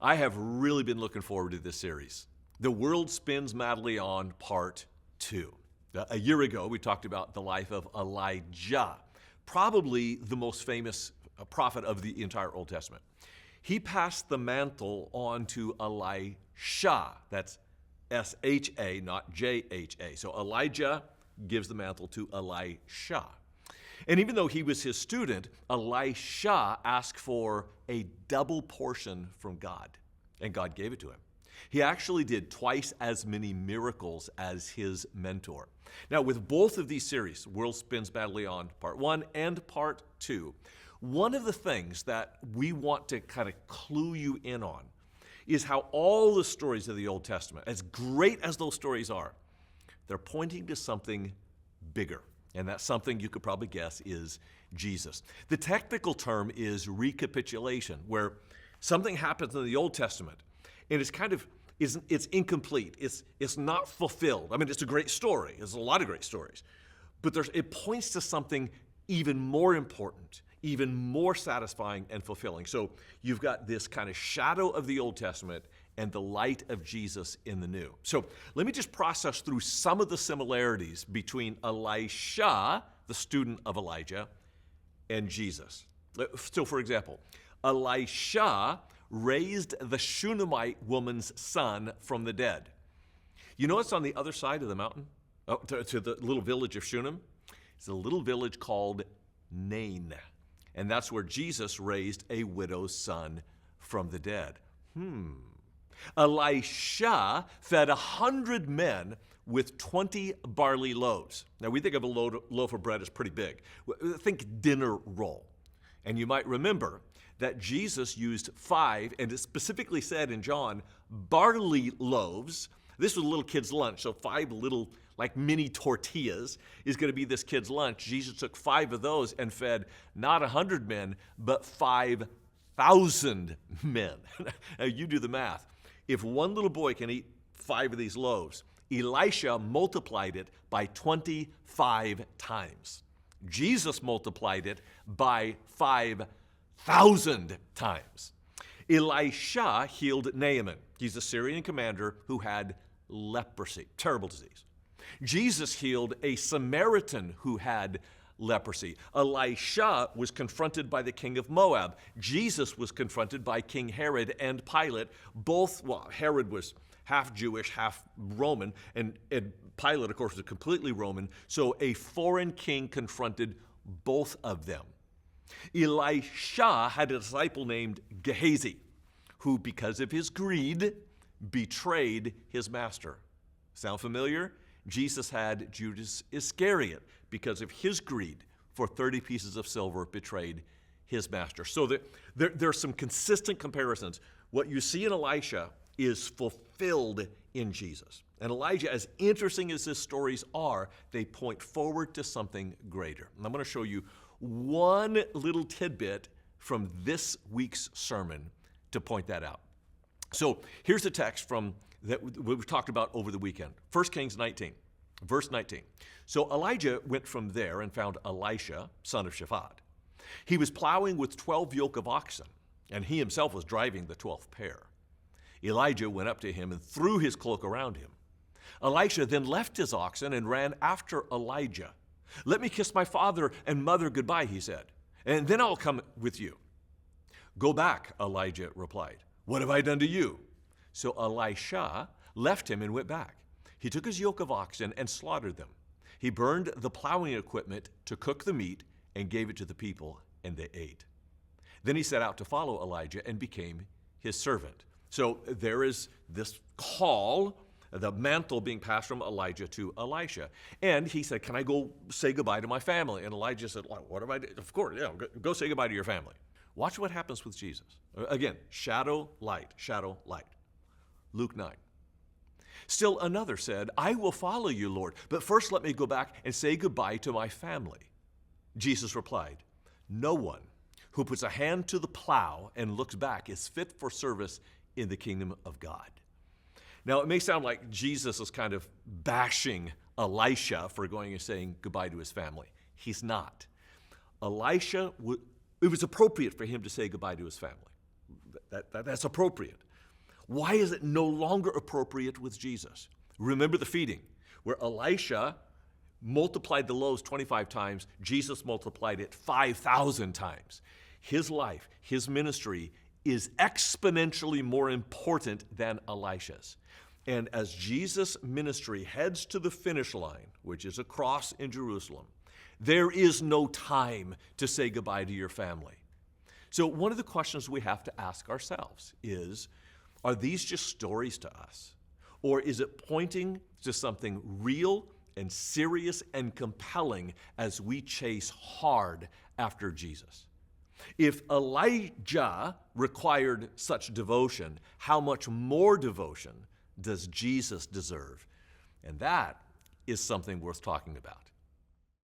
I have really been looking forward to this series. The World Spins Madly On Part 2. A year ago, we talked about the life of Elijah, probably the most famous prophet of the entire Old Testament. He passed the mantle on to Elisha. That's S-H-A, not J-H-A. So Elijah gives the mantle to Elisha. And even though he was his student, Elisha asked for a double portion from God, and God gave it to him. He actually did twice as many miracles as his mentor. Now, with both of these series, World Spins Madly On, Part 1 and Part 2, one of the things that we want to kind of clue you in on is how all the stories of the Old Testament, as great as those stories are, they're pointing to something bigger. And that something, you could probably guess, is Jesus. The technical term is recapitulation, where something happens in the Old Testament, and it's incomplete. It's not fulfilled. I mean, it's a great story. There's a lot of great stories. But it points to something even more important, even more satisfying and fulfilling. So you've got this kind of shadow of the Old Testament and the light of Jesus in the New. So let me just process through some of the similarities between Elisha, the student of Elijah, and Jesus. So for example, Elisha raised the Shunammite woman's son from the dead. You know what's on the other side of the mountain, to the little village of Shunem? It's a little village called Nain. And that's where Jesus raised a widow's son from the dead. Elisha fed 100 men with 20 barley loaves. Now, we think of a loaf of bread as pretty big. Think dinner roll. And you might remember that Jesus used 5, and it specifically said in John, barley loaves. This was a little kid's lunch, so 5 little, like mini tortillas is going to be this kid's lunch. Jesus took 5 of those and fed not 100 men, but 5,000 men. Now, you do the math. If one little boy can eat 5 of these loaves, Elisha multiplied it by 25 times. Jesus multiplied it by 5,000 times. Elisha healed Naaman. He's a Syrian commander who had leprosy, terrible disease. Jesus healed a Samaritan who had leprosy. Elisha was confronted by the king of Moab. Jesus was confronted by King Herod and Pilate. Herod was half Jewish, half Roman, and Pilate, of course, was completely Roman. So a foreign king confronted both of them. Elisha had a disciple named Gehazi, who, because of his greed, betrayed his master. Sound familiar? Jesus had Judas Iscariot, because of his greed, for 30 pieces of silver, betrayed his master. So there's some consistent comparisons. What you see in Elisha is fulfilled in Jesus. And Elijah, as interesting as his stories are, they point forward to something greater. And I'm going to show you one little tidbit from this week's sermon to point that out. So here's the text from that we've talked about over the weekend. 1 Kings 19, verse 19. So Elijah went from there and found Elisha, son of Shaphat. He was plowing with 12 yoke of oxen, and he himself was driving the 12th pair. Elijah went up to him and threw his cloak around him. Elisha then left his oxen and ran after Elijah. "Let me kiss my father and mother goodbye," he said, "and then I'll come with you." "Go back," Elijah replied. "What have I done to you?" So Elisha left him and went back. He took his yoke of oxen and slaughtered them. He burned the plowing equipment to cook the meat and gave it to the people, and they ate. Then he set out to follow Elijah and became his servant. So there is this call, the mantle being passed from Elijah to Elisha. And he said, "Can I go say goodbye to my family?" And Elijah said, "Well, what have I done?" "Of course, yeah, go say goodbye to your family." Watch what happens with Jesus. Again, shadow, light, shadow, light. Luke 9. Still another said, "I will follow you, Lord, but first let me go back and say goodbye to my family." Jesus replied, "No one who puts a hand to the plow and looks back is fit for service in the kingdom of God." Now, it may sound like Jesus is kind of bashing Elisha for going and saying goodbye to his family. He's not. Elisha, it was appropriate for him to say goodbye to his family. That's appropriate. Why is it no longer appropriate with Jesus? Remember the feeding, where Elisha multiplied the loaves 25 times, Jesus multiplied it 5,000 times. His life, his ministry is exponentially more important than Elisha's. And as Jesus' ministry heads to the finish line, which is a cross in Jerusalem, there is no time to say goodbye to your family. So one of the questions we have to ask ourselves is, are these just stories to us? Or is it pointing to something real and serious and compelling as we chase hard after Jesus? If Elijah required such devotion, how much more devotion does Jesus deserve? And that is something worth talking about.